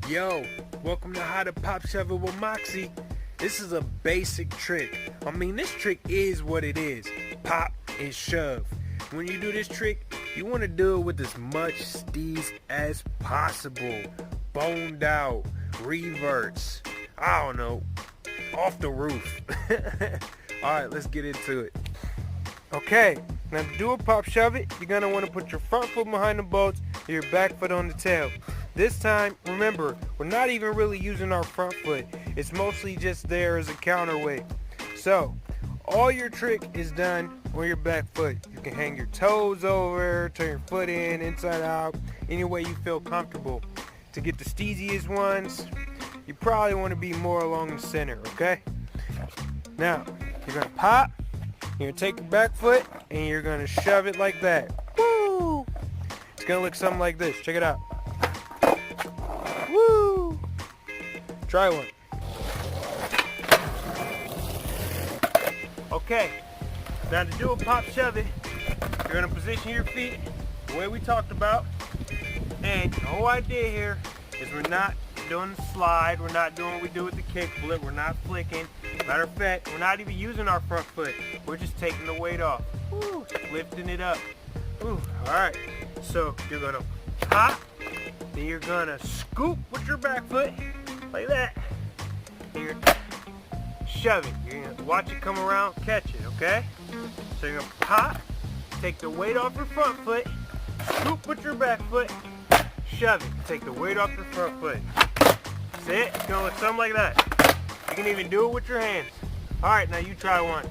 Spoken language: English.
Yo, welcome to How to Pop-Shove It with Moxie. This is a basic trick. I mean, this trick is what it is. Pop and shove. When you do this trick, you want to do it with as much steez as possible. Boned out, reverts, I don't know, off the roof. Alright, let's get into it. Okay, now to do a pop shove it, you're going to want to put your front foot behind the bolts and your back foot on the tail. This time, remember, we're not even really using our front foot. It's mostly just there as a counterweight. So, all your trick is done on your back foot. You can hang your toes over, turn your foot in, inside out, any way you feel comfortable. To get the steeziest ones, you probably want to be more along the center, okay? Now, you're going to pop, you're going to take your back foot, and you're going to shove it like that. Woo! It's going to look something like this. Check it out. Woo! Try one. Okay, now to do a pop shove it, you're going to position your feet the way we talked about. And the whole idea here is we're not doing the slide, we're not doing what we do with the kick flip, we're not flicking. Matter of fact, we're not even using our front foot. We're just taking the weight off. Woo, lifting it up. Woo, alright, so you're going to pop, then you're going to scoop with your back foot, like that. And you're shove it. You're going to watch it come around, catch it, okay? So you're going to pop, take the weight off your front foot, scoop with your back foot, shove it. Take the weight off your front foot. That's it. It's going to look something like that. You can even do it with your hands. Alright, now you try one.